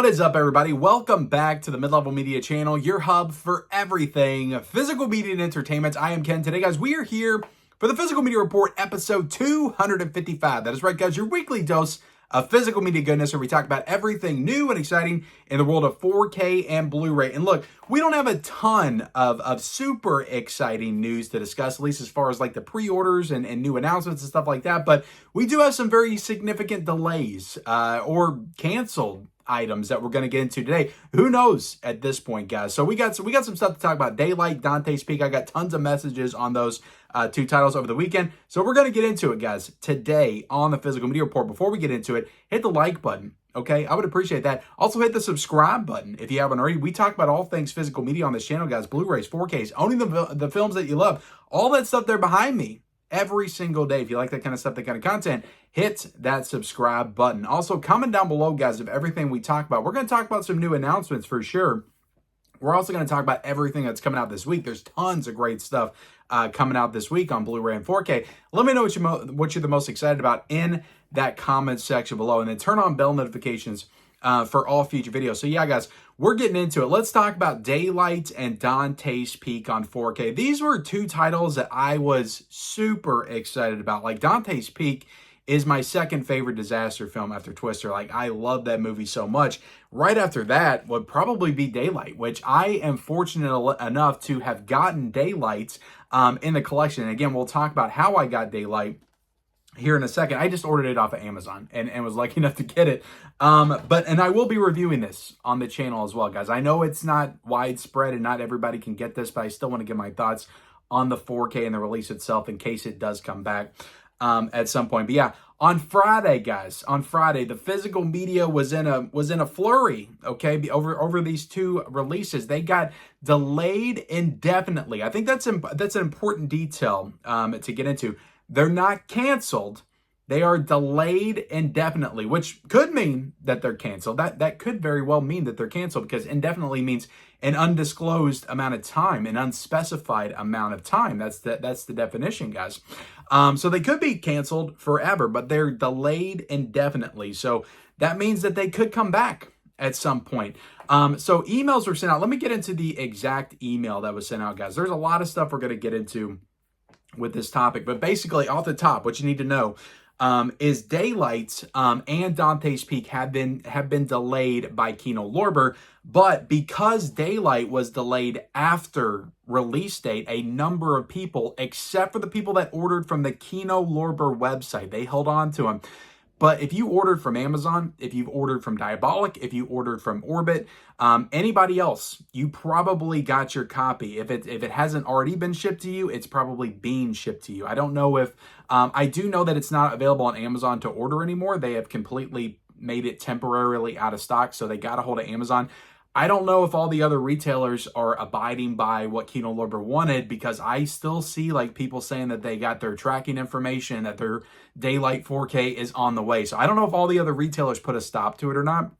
What is up, everybody? Welcome back to the Mid-Level Media channel, your hub for everything physical media and entertainment. I am Ken. Today, guys, we are here for the Physical Media Report, episode 255. That is right, guys, your weekly dose of physical media goodness, where we talk about everything new and exciting in the world of 4K and Blu-ray. And look, we don't have a ton of super exciting news to discuss, at least as far as like the pre-orders and new announcements and stuff like that. But we do have some very significant delays or canceled items that we're going to get into today. Who knows at this point, guys? So we got some stuff to talk about. Daylight, Dante's Peak. I got tons of messages on those two titles over the weekend. So we're going to get into it, guys, today on the Physical Media Report. Before we get into it, hit the like button. Okay, I would appreciate that. Also, hit the subscribe button if you haven't already. We talk about all things physical media on this channel, guys. Blu-rays, 4Ks, owning the films that you love. All that stuff there behind me every single day. If you like that kind of stuff, that kind of content, hit that subscribe button. Also, comment down below, guys, of everything we talk about. We're going to talk about some new announcements for sure. We're also going to talk about everything that's coming out this week. There's tons of great stuff coming out this week on Blu-ray and 4K. Let me know what you're the most excited about in that comment section below. And then turn on bell notifications for all future videos. So yeah, guys, we're getting into it. Let's talk about Daylight and Dante's Peak on 4K. These were two titles that I was super excited about. Like, Dante's Peak is my second favorite disaster film after Twister. Like, I love that movie so much. Right after that would probably be Daylight, which I am fortunate enough to have gotten Daylight in the collection. And again, we'll talk about how I got Daylight here in a second. I just ordered it off of Amazon and was lucky enough to get it. And I will be reviewing this on the channel as well, guys. I know it's not widespread and not everybody can get this, but I still want to give my thoughts on the 4K and the release itself in case it does come back at some point. But yeah, on Friday, guys, the physical media was in a flurry. Okay, over these two releases, they got delayed indefinitely. I think that's an important detail to get into. They're not canceled. They are delayed indefinitely, which could mean that they're canceled. That could very well mean that they're canceled, because indefinitely means an undisclosed amount of time, an unspecified amount of time. That's the definition, guys. So they could be canceled forever, but they're delayed indefinitely. So that means that they could come back at some point. So emails were sent out. Let me get into the exact email that was sent out, guys. There's a lot of stuff we're going to get into with this topic, but basically off the top, what you need to know is Daylight and Dante's Peak have been delayed by Kino Lorber, but because Daylight was delayed after release date, a number of people, except for the people that ordered from the Kino Lorber website, they held on to them. But if you ordered from Amazon, if you've ordered from Diabolic, if you ordered from Orbit, anybody else, you probably got your copy. If it hasn't already been shipped to you, it's probably being shipped to you. I don't know if, I do know that it's not available on Amazon to order anymore. They have completely made it temporarily out of stock, so they got a hold of Amazon. I don't know if all the other retailers are abiding by what Kino Lorber wanted, because I still see like people saying that they got their tracking information, that their Daylight 4K is on the way. So I don't know if all the other retailers put a stop to it or not,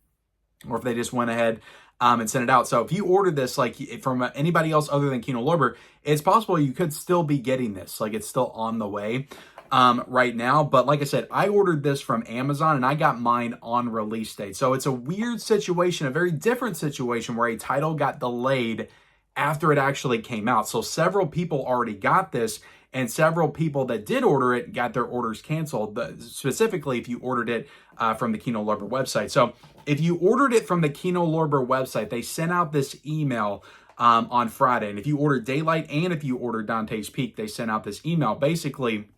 or if they just went ahead and sent it out. So if you ordered this like from anybody else other than Kino Lorber, it's possible you could still be getting this. Like, it's still on the way right now. But like I said, I ordered this from Amazon and I got mine on release date. So it's a weird situation, a very different situation, where a title got delayed after it actually came out. So several people already got this, and several people that did order it got their orders canceled, specifically if you ordered it from the Kino Lorber website. So if you ordered it from the Kino Lorber website, they sent out this email on Friday. And if you ordered Daylight and if you ordered Dante's Peak, they sent out this email. Basically,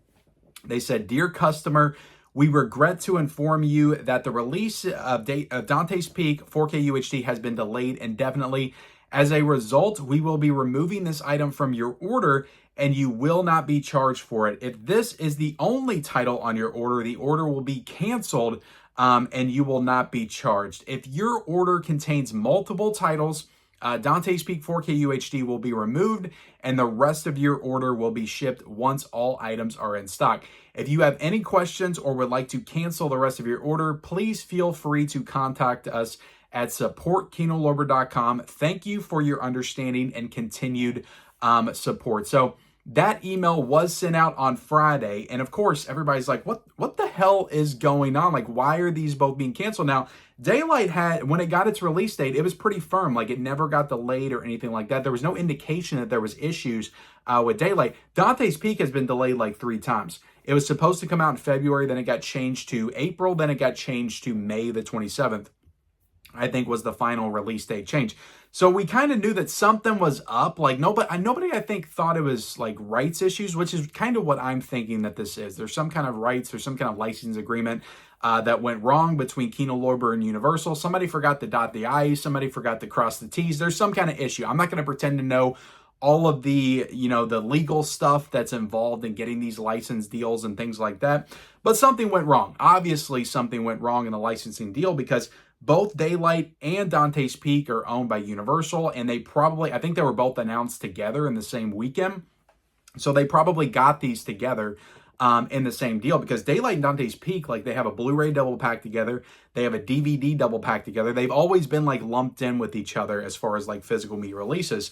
they said, "Dear customer, we regret to inform you that the release of Dante's Peak 4K UHD has been delayed indefinitely. As a result, we will be removing this item from your order, and you will not be charged for it. If this is the only title on your order, the order will be canceled, and you will not be charged. If your order contains multiple titles, Dante's Peak 4K UHD will be removed, and the rest of your order will be shipped once all items are in stock. If you have any questions or would like to cancel the rest of your order, please feel free to contact us at support@kinolorber.com. Thank you for your understanding and continued support." So That email was sent out on Friday, and of course, everybody's like, what the hell is going on? Like, why are these both being canceled? Now, Daylight had, when it got its release date, it was pretty firm. Like, it never got delayed or anything like that. There was no indication that there was issues with Daylight. Dante's Peak has been delayed like 3 times. It was supposed to come out in February, then it got changed to April, then it got changed to May the 27th. I think was the final release date change. So we kind of knew that something was up. Like nobody I think thought it was like rights issues, which is kind of what I'm thinking that this is. There's some kind of rights or some kind of license agreement that went wrong between Kino Lorber and Universal. Somebody forgot to dot the I's. Somebody forgot to cross the T's. There's some kind of issue. I'm not going to pretend to know all of the, the legal stuff that's involved in getting these license deals and things like that. But something went wrong. Obviously, something went wrong in the licensing deal because both Daylight and Dante's Peak are owned by Universal, and I think they were both announced together in the same weekend. So they probably got these together in the same deal because Daylight and Dante's Peak, like they have a Blu-ray double pack together. They have a DVD double pack together. They've always been like lumped in with each other as far as like physical media releases.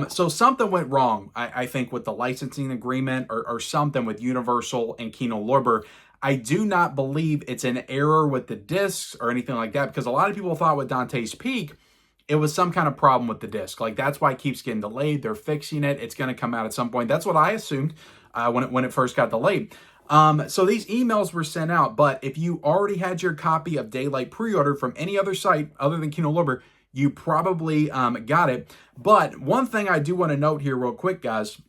So something went wrong, I think, with the licensing agreement or something with Universal and Kino Lorber. I do not believe it's an error with the discs or anything like that because a lot of people thought with Dante's Peak, it was some kind of problem with the disc. Like that's why it keeps getting delayed. They're fixing it. It's going to come out at some point. That's what I assumed when it first got delayed. So these emails were sent out, but if you already had your copy of Daylight pre-order from any other site other than Kino Lorber, you probably got it. But one thing I do want to note here real quick, guys,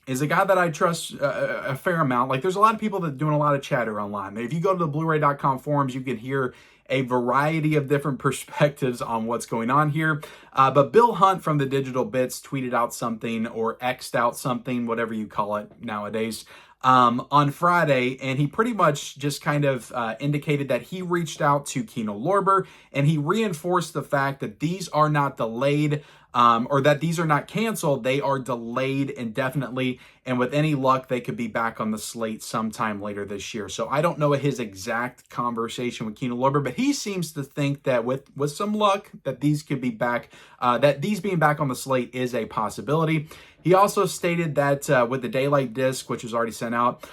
is a guy that I trust a fair amount. Like, there's a lot of people that are doing a lot of chatter online. If you go to the Blu-ray.com forums, you can hear a variety of different perspectives on what's going on here. But Bill Hunt from the Digital Bits tweeted out something or X'd out something, whatever you call it nowadays, on Friday, and he pretty much just kind of indicated that he reached out to Kino Lorber, and he reinforced the fact that these are not delayed or that these are not canceled. They are delayed indefinitely, and with any luck, they could be back on the slate sometime later this year. So I don't know his exact conversation with Kino Lorber, but he seems to think that with some luck, that these could be back, that these being back on the slate is a possibility. He also stated that with the Daylight disc, which was already sent out,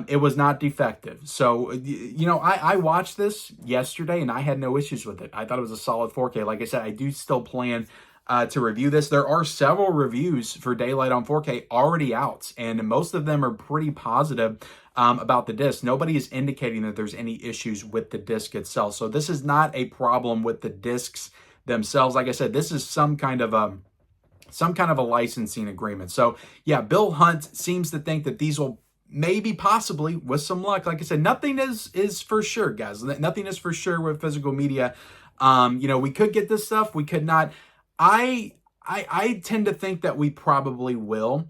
it was not defective. So, I watched this yesterday and I had no issues with it. I thought it was a solid 4K. Like I said, I do still plan to review this. There are several reviews for Daylight on 4K already out, and most of them are pretty positive about the disc. Nobody is indicating that there's any issues with the disc itself. So this is not a problem with the discs themselves. Like I said, this is some kind of a licensing agreement. So yeah, Bill Hunt seems to think that these will maybe possibly, with some luck, like I said, nothing is for sure, guys. Nothing is for sure with physical media. We could get this stuff, we could not. I tend to think that we probably will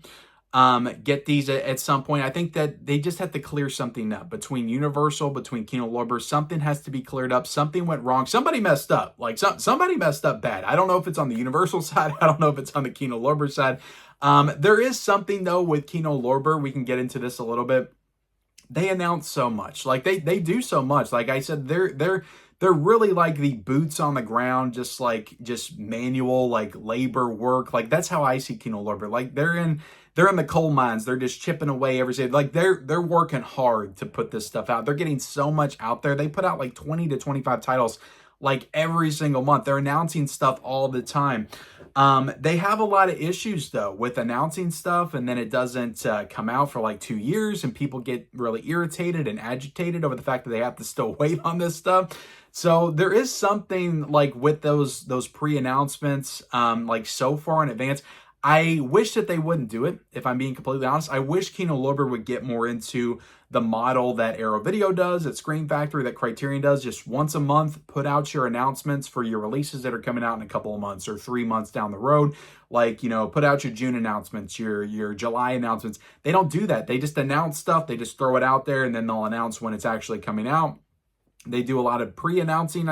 get these at some point. I think that they just have to clear something up between Universal, between Kino Lorber. Something has to be cleared up. Something went wrong. Somebody messed up. Like somebody messed up bad. I don't know if it's on the Universal side. I don't know if it's on the Kino Lorber side. There is something though with Kino Lorber. We can get into this a little bit. They announce so much. Like they do so much. Like I said, they're really like the boots on the ground, just manual, like labor work. Like that's how I see Kino Lorber. Like they're in the coal mines. They're just chipping away every day. Like they're working hard to put this stuff out. They're getting so much out there. They put out like 20 to 25 titles like every single month. They're announcing stuff all the time. They have a lot of issues though with announcing stuff, and then it doesn't come out for like 2 years, and people get really irritated and agitated over the fact that they have to still wait on this stuff. So there is something like with those pre-announcements, like so far in advance. I wish that they wouldn't do it, if I'm being completely honest. I wish Kino Lorber would get more into the model that Arrow Video does, that Screen Factory, that Criterion does. Just once a month, put out your announcements for your releases that are coming out in a couple of months or 3 months down the road. Like, put out your June announcements, your July announcements. They don't do that. They just announce stuff. They just throw it out there, and then they'll announce when it's actually coming out. They do a lot of pre-announcing.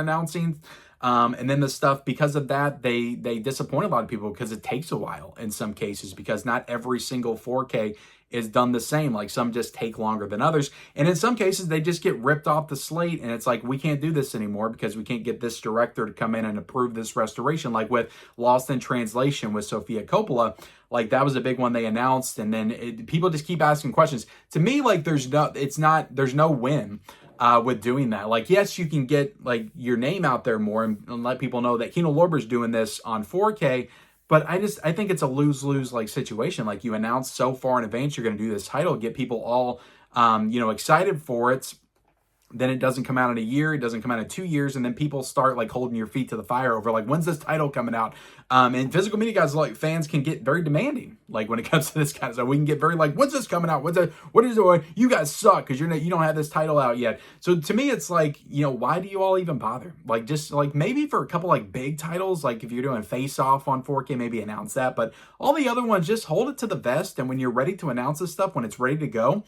And then the stuff, because of that, they disappoint a lot of people because it takes a while in some cases, because not every single 4K is done the same. Like some just take longer than others. And in some cases, they just get ripped off the slate. And it's like, we can't do this anymore because we can't get this director to come in and approve this restoration. Like with Lost in Translation with Sofia Coppola, like that was a big one they announced. And then people just keep asking questions. To me, like there's no win with doing that. Like, yes, you can get like your name out there more and let people know that Kino Lorber's doing this on 4K. But I think it's a lose-lose like situation. Like you announce so far in advance you're going to do this title, get people all excited for it. Then it doesn't come out in a year, it doesn't come out in 2 years, and then people start like holding your feet to the fire over like, when's this title coming out? And physical media guys, like fans, can get very demanding. Like when it comes to this kind of stuff, we can get very like, when's this coming out? What is it? You guys suck because you don't have this title out yet. So to me, it's like, why do you all even bother? Like just like maybe for a couple like big titles, like if you're doing Face Off on 4K, maybe announce that. But all the other ones, just hold it to the vest, and when you're ready to announce this stuff, when it's ready to go,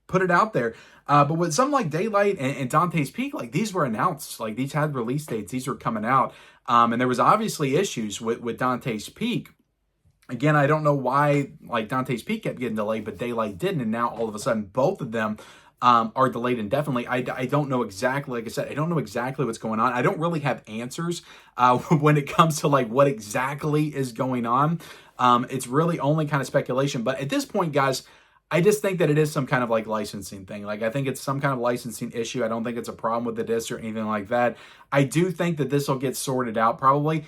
put it out there. But with something like Daylight and Dante's Peak, like these were announced, like these had release dates, these were coming out. And there was obviously issues with Dante's Peak. Again, I don't know why like Dante's Peak kept getting delayed, but Daylight didn't. And now all of a sudden, both of them are delayed indefinitely. I don't know exactly, like I said, I don't know exactly what's going on. I don't really have answers when it comes to like what exactly is going on. It's really only kind of speculation. But at this point, guys, I just think that it is some kind of like licensing thing. Like I think it's some kind of licensing issue. I don't think it's a problem with the disc or anything like that. I do think that this will get sorted out probably.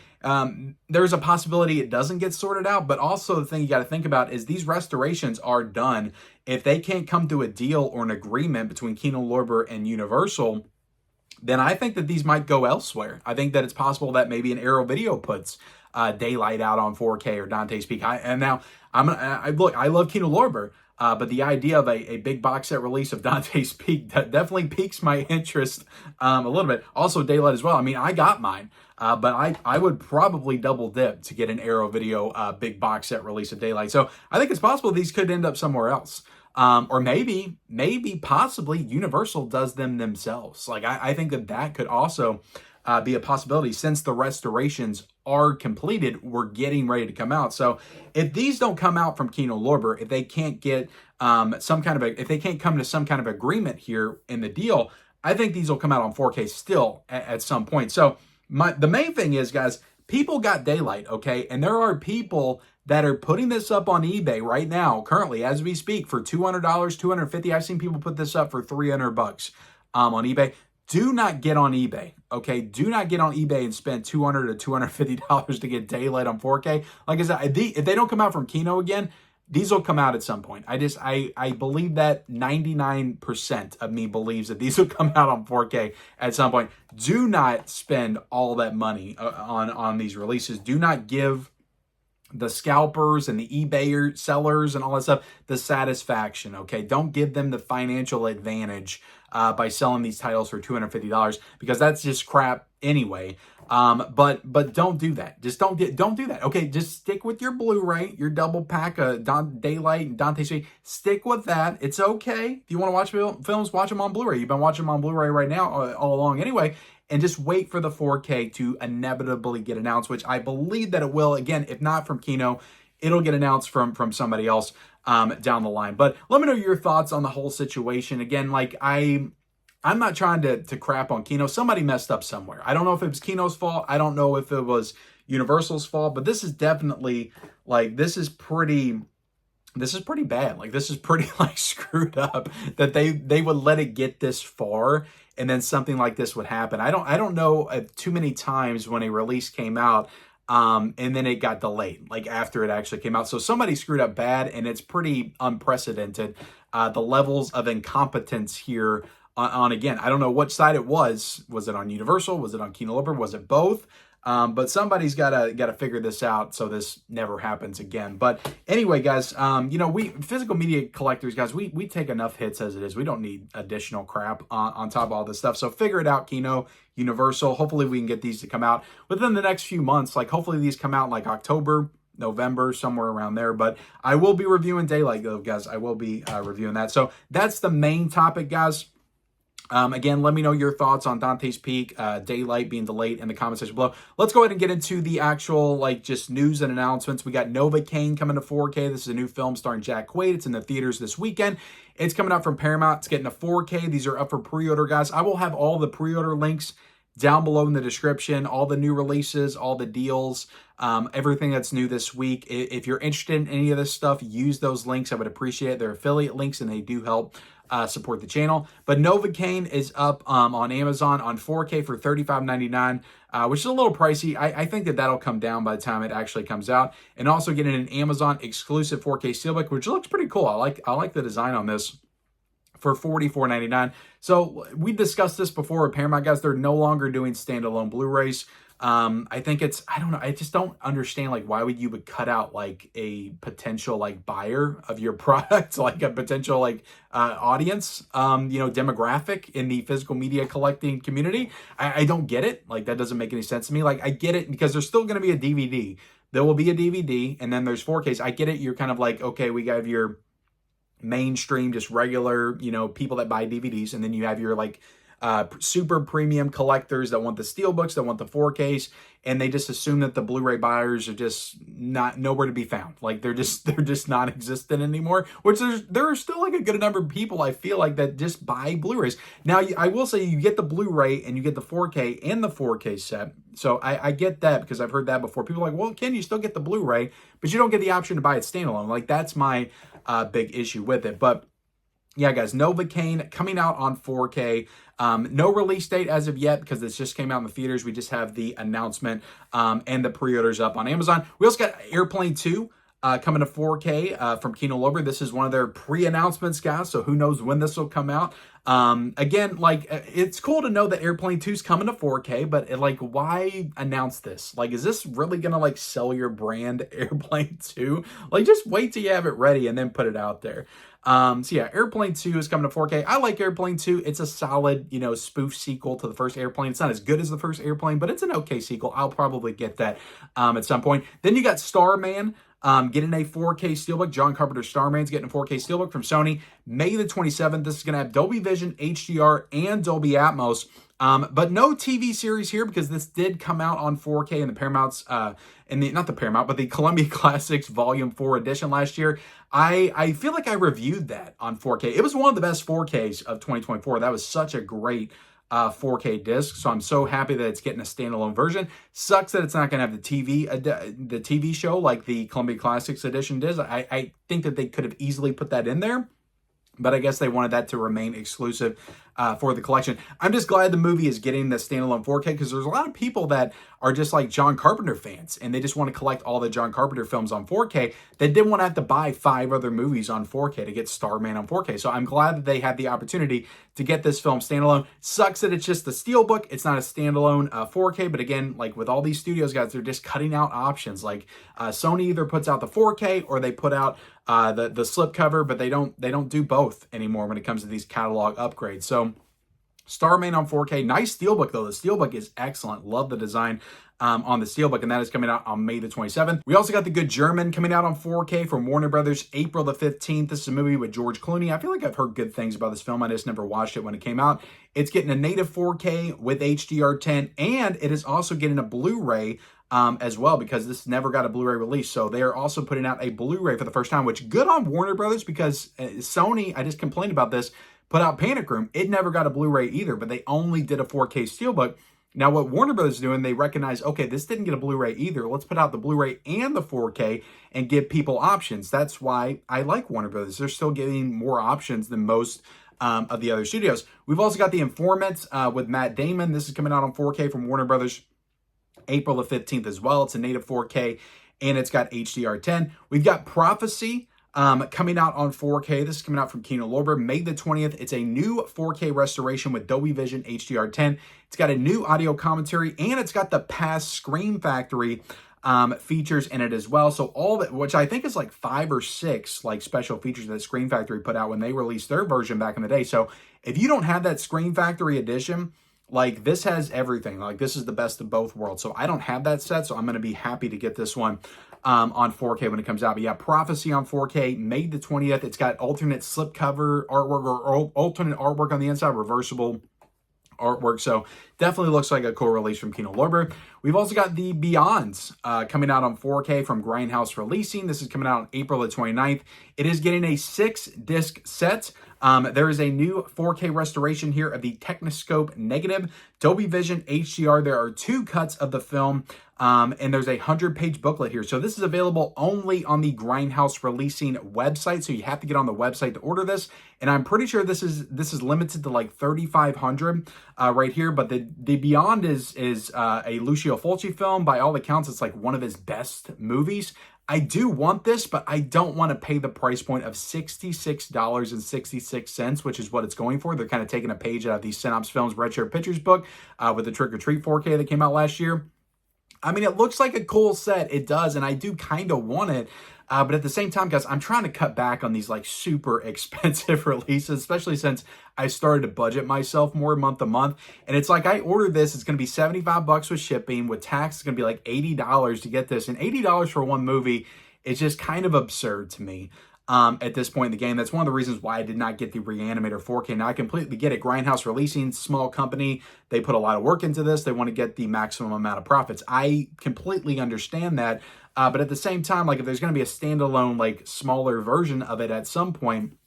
There's a possibility it doesn't get sorted out, but also the thing you got to think about is these restorations are done. If they can't come to a deal or an agreement between Kino Lorber and Universal, then I think that these might go elsewhere. I think that it's possible that maybe an Arrow Video puts Daylight out on 4K or Dante's Peak. I love Kino Lorber. But the idea of a big box set release of Dante's Peak definitely piques my interest a little bit. Also, Daylight as well. I mean, I got mine, but I would probably double dip to get an Arrow Video big box set release of Daylight. So I think it's possible these could end up somewhere else. Or maybe, possibly Universal does them themselves. Like I think that could also be a possibility. Since the restorations are completed, we're getting ready to come out. So if these don't come out from Kino Lorber, if they can't get if they can't come to some kind of agreement here in the deal, I think these will come out on 4K still at some point. So the main thing is, guys, people got Daylight, okay? And there are people that are putting this up on eBay right now, currently, as we speak, for $200, $250. I've seen people put this up for $300 on eBay. Do not get on eBay, okay? Do not get on eBay and spend $200 to $250 to get Daylight on 4K. Like I said, if they don't come out from Kino again, these will come out at some point. I believe that 99% of me believes that these will come out on 4K at some point. Do not spend all that money on these releases. Do not give the scalpers and the eBay sellers and all that stuff the satisfaction, okay? Don't give them the financial advantage by selling these titles for $250, because that's just crap anyway. But don't do that. Just don't do that. Okay, just stick with your Blu-ray, your double pack of Daylight and Dante's Peak. Stick with that. It's okay. If you want to watch films, watch them on Blu-ray. You've been watching them on Blu-ray right now all along anyway. And just wait for the 4K to inevitably get announced, which I believe that it will. Again, if not from Kino, it'll get announced from somebody else down the line. But let me know your thoughts on the whole situation. Again, like I'm not trying to crap on Kino. Somebody messed up somewhere. I don't know if it was Kino's fault. I don't know if it was Universal's fault. But this is definitely like this is pretty bad. Like this is pretty like screwed up that they would let it get this far and then something like this would happen. I don't know too many times when a release came out and then it got delayed, like after it actually came out. So somebody screwed up bad, and it's pretty unprecedented. The levels of incompetence here on again, I don't know what side it was. Was it on Universal? Was it on Kino Lorber? Was it both? But somebody's gotta figure this out so this never happens again. But anyway, guys, we physical media collectors, guys, we take enough hits as it is. We don't need additional crap on top of all this stuff. So figure it out, Kino, Universal. Hopefully we can get these to come out within the next few months. Like hopefully these come out like October, November, somewhere around there. But I will be reviewing Daylight, though, guys. I will be reviewing that. So that's the main topic, guys. Again, let me know your thoughts on Dante's Peak, Daylight being delayed in the comment section below. Let's go ahead and get into the actual, like, just news and announcements. We got Novocaine coming to 4K. This is a new film starring Jack Quaid. It's in the theaters this weekend. It's coming out from Paramount. It's getting a 4K. These are up for pre-order, guys. I will have all the pre-order links down below in the description, all the new releases, all the deals, everything that's new this week. If you're interested in any of this stuff, use those links. I would appreciate it. They're affiliate links and they do help support the channel. But Novocaine is up on Amazon on 4K for $35.99, which is a little pricey. I think that that'll come down by the time it actually comes out. And also getting an Amazon exclusive 4K Steelbook, which looks pretty cool. I like the design on this, for $44.99. So we discussed this before with Paramount, guys. They're no longer doing standalone Blu-rays. I think it's, I don't know, I just don't understand, like, why would you cut out, like, a potential, like, buyer of your product, like a potential, like, audience, demographic in the physical media collecting community. I don't get it. Like, that doesn't make any sense to me. Like, I get it because there's still going to be a DVD. There will be a DVD, and then there's 4Ks. I get it. You're kind of like, okay, we got your mainstream, just regular, people that buy DVDs, and then you have your, like, super premium collectors that want the steelbooks, that want the 4Ks, and they just assume that the Blu-ray buyers are just nowhere to be found. Like, they're just non-existent anymore, which there are still, like, a good number of people, I feel like, that just buy Blu-rays. Now, I will say you get the Blu-ray and you get the 4K and the 4K set. So I get that, because I've heard that before. People are like, well, Ken, you still get the Blu-ray, but you don't get the option to buy it standalone. Like, that's my big issue with it. But yeah, guys, Novocaine coming out on 4K. No release date as of yet, because this just came out in the theaters. We just have the announcement and the pre-orders up on Amazon. We also got Airplane 2 coming to 4K from Kino Lorber. This is one of their pre-announcements, guys, so who knows when this will come out. Again, like, it's cool to know that Airplane 2 is coming to 4K, but like, why announce this? Like, is this really gonna, like, sell your brand, Airplane 2? Like, just wait till you have it ready and then put it out there. So yeah, Airplane 2 is coming to 4K. I like Airplane 2. It's a solid, spoof sequel to the first Airplane. It's not as good as the first Airplane, but it's an okay sequel. I'll probably get that at some point. Then you got Starman. Getting a 4K Steelbook. John Carpenter's Starman's getting a 4K Steelbook from Sony. May the 27th. This is going to have Dolby Vision, HDR, and Dolby Atmos. But no TV series here, because this did come out on 4K in the Paramount's, not the Paramount, but the Columbia Classics Volume 4 edition last year. I feel like I reviewed that on 4K. It was one of the best 4Ks of 2024. That was such a great 4K disc, so I'm so happy that it's getting a standalone version. Sucks that it's not going to have the TV show like the Columbia Classics edition does. I think that they could have easily put that in there, but I guess they wanted that to remain exclusive for the collection. I'm just glad the movie is getting the standalone 4K, because there's a lot of people that are just like John Carpenter fans, and they just want to collect all the John Carpenter films on 4K. They didn't want to have to buy 5 other movies on 4K to get Starman on 4K. So I'm glad that they had the opportunity to get this film standalone. Sucks that it's just a steelbook. It's not a standalone 4K. But again, like with all these studios, guys, they're just cutting out options. Like Sony either puts out the 4K or they put out the slipcover, but they don't do both anymore when it comes to these catalog upgrades. So Starman on 4K. Nice steelbook, though. The steelbook is excellent. Love the design on the steelbook, and that is coming out on May the 27th. We also got The Good German coming out on 4K from Warner Brothers, April the 15th. This is a movie with George Clooney. I feel like I've heard good things about this film. I just never watched it when it came out. It's getting a native 4K with HDR10, and it is also getting a Blu-ray as well, because this never got a Blu-ray release. So they are also putting out a Blu-ray for the first time, which good on Warner Brothers, because Sony, I just complained about this, put out Panic Room. It never got a Blu-ray either, but they only did a 4K steelbook. Now what Warner Brothers is doing, they recognize, okay, this didn't get a Blu-ray either. Let's put out the Blu-ray and the 4K and give people options. That's why I like Warner Brothers. They're still giving more options than most of the other studios. We've also got The Informant with Matt Damon. This is coming out on 4K from Warner Brothers, April the 15th as well. It's a native 4K, and it's got HDR10. We've got Prophecy coming out on 4K. This is coming out from Kino Lorber, May the 20th. It's a new 4K restoration with Dolby Vision HDR10. It's got a new audio commentary, and it's got the past Scream Factory features in it as well. So all that, which I think is like 5 or 6 like special features that Scream Factory put out when they released their version back in the day. So if you don't have that Scream Factory edition, like, this has everything. Like, this is the best of both worlds. So I don't have that set, so I'm going to be happy to get this one on 4K when it comes out. But yeah, Prophecy on 4K, May the 20th. It's got alternate slipcover artwork or alternate artwork on the inside, reversible artwork. So definitely looks like a cool release from Kino Lorber. We've also got the Beyonds coming out on 4K from Grindhouse Releasing. This is coming out on April the 29th. It is getting a 6-disc set. There is a new 4K restoration here of the Technoscope Negative, Dolby Vision HDR. There are 2 cuts of the film, and there's a 100-page booklet here. So this is available only on the Grindhouse Releasing website, so you have to get on the website to order this. And I'm pretty sure this is limited to like 3,500 right here. But the Beyond is a Lucio Fulci film. By all accounts, it's like one of his best movies. I do want this, but I don't want to pay the price point of $66.66, which is what it's going for. They're kind of taking a page out of the Synops Films Red Shirt Pictures book with the Trick or Treat 4K that came out last year. I mean, it looks like a cool set. It does, and I do kind of want it. But at the same time, guys, I'm trying to cut back on these like super expensive releases, especially since I started to budget myself more month to month. And it's like I ordered this, it's going to be $75 with shipping. With tax, it's going to be like $80 to get this. And $80 for one movie is just kind of absurd to me. At this point in the game. That's one of the reasons why I did not get the Reanimator 4K. Now, I completely get it. Grindhouse Releasing, small company. They put a lot of work into this. They want to get the maximum amount of profits. I completely understand that. But at the same time, like if there's going to be a standalone, like smaller version of it at some point,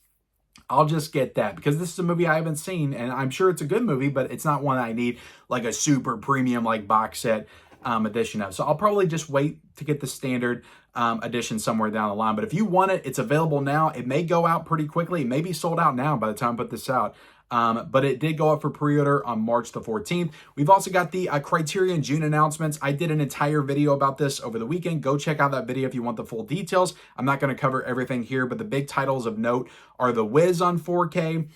I'll just get that because this is a movie I haven't seen. And I'm sure it's a good movie, but it's not one I need like a super premium like box set edition of. So I'll probably just wait to get the standard edition somewhere down the line. But if you want it, it's available now. It may go out pretty quickly. It may be sold out now by the time I put this out. But it did go up for pre-order on March the 14th. We've also got the Criterion June announcements. I did an entire video about this over the weekend. Go check out that video if you want the full details. I'm not going to cover everything here, but the big titles of note are The Wiz on 4K,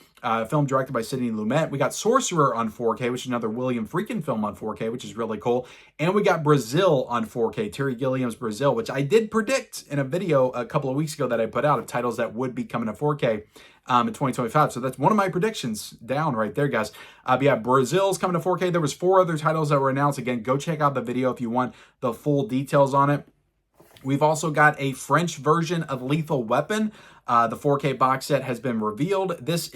film directed by Sidney Lumet. We got Sorcerer on 4K, which is another William Friedkin film on 4K, which is really cool. And we got Brazil on 4K, Terry Gilliam's Brazil, which I did predict in a video a couple of weeks ago that I put out of titles that would be coming to 4K. In 2025. So that's one of my predictions down right there, guys. But yeah, Brazil's coming to 4K. There was 4 other titles that were announced. Again, go check out the video if you want the full details on it. We've also got a French version of Lethal Weapon. The 4K box set has been revealed. This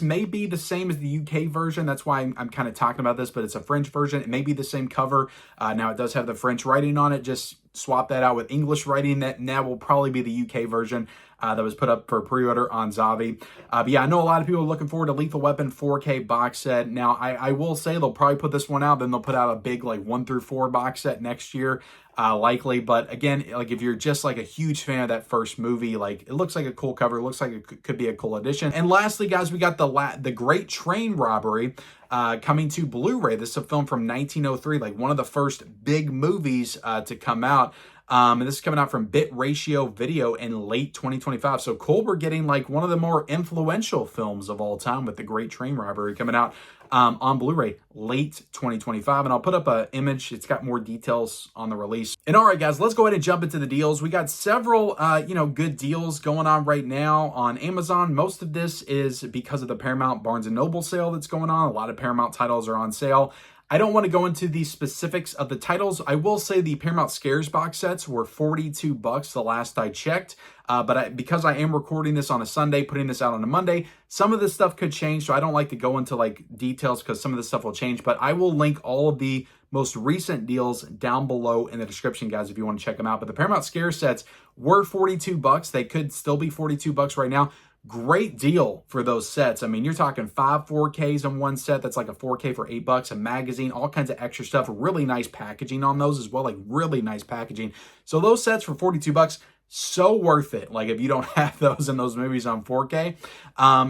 may be the same as the UK version. That's why I'm kind of talking about this, but it's a French version. It may be the same cover. Now it does have the French writing on it. Just swap that out with English writing. That now will probably be the UK version that was put up for pre-order on Zavi. But yeah, I know a lot of people are looking forward to Lethal Weapon 4K box set. Now, I will say they'll probably put this one out, then they'll put out a big like 1 through 4 box set next year, likely. But again, like if you're just like a huge fan of that first movie, like it looks like a cool cover, it looks like it could be a cool addition. And lastly, guys, we got the Great Train Robbery coming to Blu-ray. This is a film from 1903, like one of the first big movies to come out. And this is coming out from Bit Ratio Video in late 2025. So cool, we're getting like one of the more influential films of all time with The Great Train Robbery coming out on Blu-ray late 2025. And I'll put up an image. It's got more details on the release. And all right, guys, let's go ahead and jump into the deals. We got several, good deals going on right now on Amazon. Most of this is because of the Paramount Barnes & Noble sale that's going on. A lot of Paramount titles are on sale. I don't want to go into the specifics of the titles. I will say the Paramount Scares box sets were $42 the last I checked. Because I am recording this on a Sunday, putting this out on a Monday, some of this stuff could change. So I don't like to go into like details because some of this stuff will change. But I will link all of the most recent deals down below in the description, guys, if you want to check them out. But the Paramount Scare sets were $42. They could still be $42 right now. Great deal for those sets. I mean, you're talking 5 4Ks in one set. That's like a 4K for $8, a magazine, all kinds of extra stuff. Really nice packaging on those as well, like really nice packaging. So those sets for $42, so worth it. Like if you don't have those in those movies on 4K.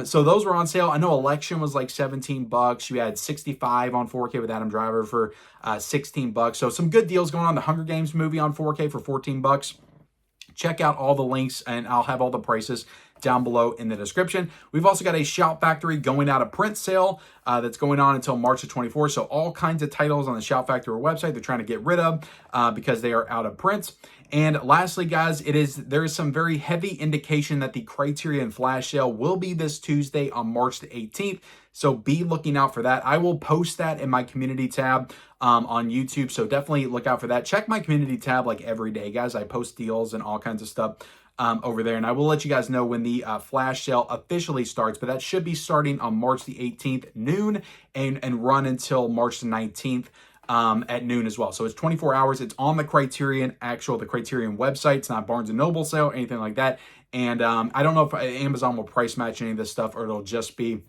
So those were on sale. I know Election was like $17. You had 65 on 4K with Adam Driver for $16. So some good deals going on. The Hunger Games movie on 4K for $14. Check out all the links and I'll have all the prices down below in the description. We've also got a Shout Factory going out of print sale that's going on until March of 24. So all kinds of titles on the Shout Factory website they're trying to get rid of because they are out of print. And lastly, guys, there is some very heavy indication that the Criterion flash sale will be this Tuesday on March the 18th. So be looking out for that. I will post that in my community tab on YouTube. So definitely look out for that. Check my community tab like every day, guys. I post deals and all kinds of stuff over there. And I will let you guys know when the flash sale officially starts, but that should be starting on March the 18th, noon, and run until March the 19th. At noon as well. So it's 24 hours. It's on the Criterion website. It's not Barnes & Noble sale or anything like that. And I don't know if Amazon will price match any of this stuff or it'll just be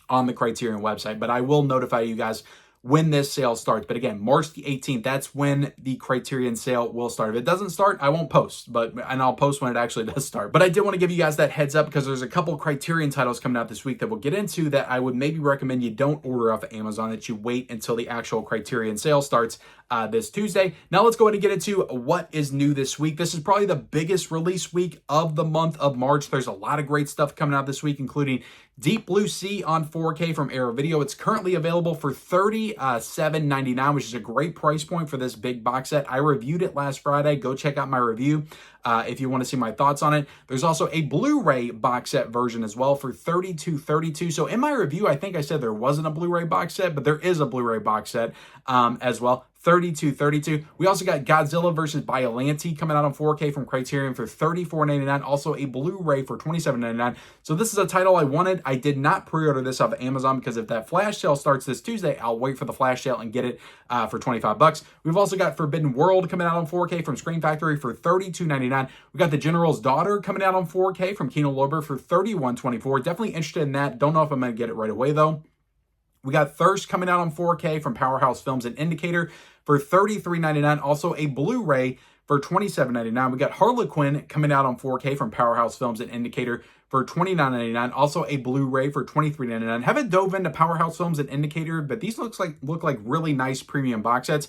on the Criterion website. But I will notify you guys when this sale starts. But again, March the 18th, that's when the Criterion sale will start. If it doesn't start, I won't post, and I'll post when it actually does start. But I did want to give you guys that heads up because there's a couple Criterion titles coming out this week that we'll get into that I would maybe recommend you don't order off of Amazon, that you wait until the actual Criterion sale starts this Tuesday. Now let's go ahead and get into what is new this week. This is probably the biggest release week of the month of March. There's a lot of great stuff coming out this week, including Deep Blue Sea on 4K from Arrow Video. It's currently available for $37.99, which is a great price point for this big box set. I reviewed it last Friday. Go check out my review if you want to see my thoughts on it. There's also a Blu-ray box set version as well for $32.32. So in my review, I think I said there wasn't a Blu-ray box set, but there is a Blu-ray box set as well. $32.32. We also got Godzilla vs. Biollante coming out on 4K from Criterion for $34.99. Also a Blu-ray for $27.99. So this is a title I wanted. I did not pre-order this off of Amazon because if that flash sale starts this Tuesday, I'll wait for the flash sale and get it for $25. We've also got Forbidden World coming out on 4K from Screen Factory for $32.99. We got The General's Daughter coming out on 4K from Kino Lorber for $31.24. Definitely interested in that. Don't know if I'm going to get it right away though. We got Thirst coming out on 4K from Powerhouse Films and Indicator for $33.99. Also a Blu-ray for $27.99. We got Harlequin coming out on 4K from Powerhouse Films and Indicator for $29.99. Also a Blu-ray for $23.99. Haven't dove into Powerhouse Films and Indicator, but these look like really nice premium box sets.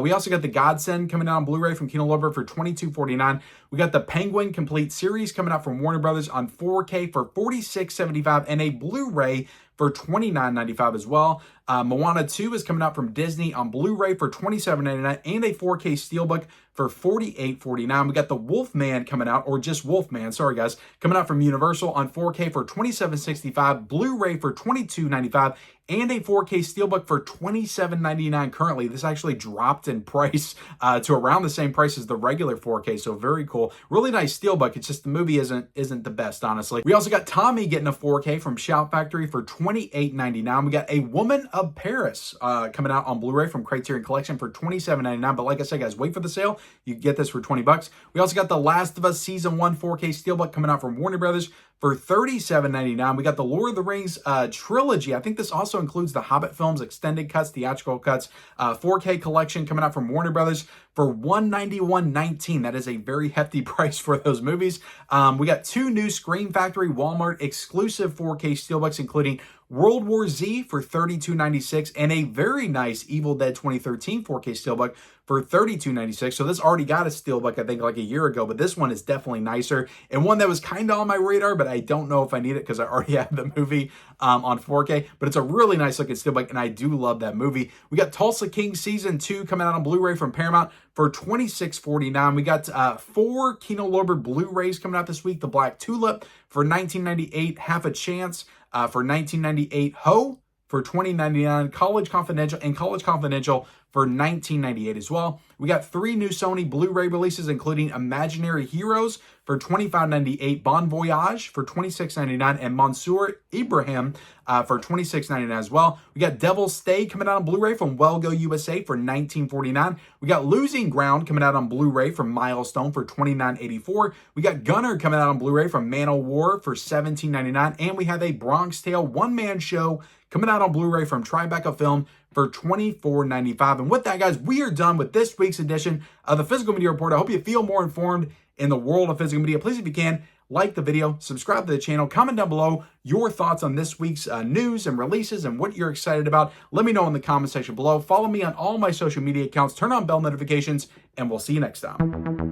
We also got The Godsend coming out on Blu-ray from Kino Lorber for $22.49. We got the Penguin Complete Series coming out from Warner Brothers on 4K for $46.75 and a Blu-ray for $29.95 as well. Moana 2 is coming out from Disney on Blu-ray for $27.99 and a 4K Steelbook for $48.49. We got The Wolfman coming out, or just Wolfman, sorry guys, coming out from Universal on 4K for $27.65, Blu-ray for $22.95, and a 4K Steelbook for $27.99 currently. This actually dropped in price to around the same price as the regular 4K, so very cool. Really nice Steelbook. It's just the movie isn't the best, honestly. We also got Tommy getting a 4K from Shout Factory for $28.99. We got A Woman of Paris coming out on Blu-ray from Criterion Collection for $27.99. But like I said, guys, wait for the sale. You get this for $20. We also got The Last of Us Season 1 4K Steelbook coming out from Warner Brothers for $37.99. We got the Lord of the Rings trilogy. I think this also includes the Hobbit films, extended cuts, theatrical cuts, 4K collection coming out from Warner Brothers for $191.19. That is a very hefty price for those movies. We got two new Screen Factory Walmart exclusive 4K steelbooks, including World War Z for $32.96 and a very nice Evil Dead 2013 4K steelbook for $32.96. So this already got a steelbook, I think, like a year ago, but this one is definitely nicer and one that was kind of on my radar, but I don't know if I need it because I already have the movie on 4K. But it's a really nice looking steelbook, and I do love that movie. We got Tulsa King Season 2 coming out on Blu-ray from Paramount for $26.49. We got 4 Kino Lorber Blu-rays coming out this week. The Black Tulip for $19.98, Half a Chance for $19.98, Ho for $20.99, College Confidential for $19.98 as well. We got 3 new Sony Blu-ray releases, including Imaginary Heroes for $25.98, Bon Voyage for $26.99, and Mansoor Ibrahim for $26.99 as well. We got Devil's Stay coming out on Blu-ray from Well Go USA for $19.49. We got Losing Ground coming out on Blu-ray from Milestone for $29.84. We got Gunner coming out on Blu-ray from Man o' War for $17.99. And we have a Bronx Tale one-man show coming out on Blu-ray from Tribeca Film for $24.95. And with that, guys, we are done with this week's edition of the Physical Media Report. I hope you feel more informed in the world of physical media. Please, if you can, like the video, subscribe to the channel, comment down below your thoughts on this week's news and releases and what you're excited about. Let me know in the comment section below. Follow me on all my social media accounts, turn on bell notifications, and we'll see you next time.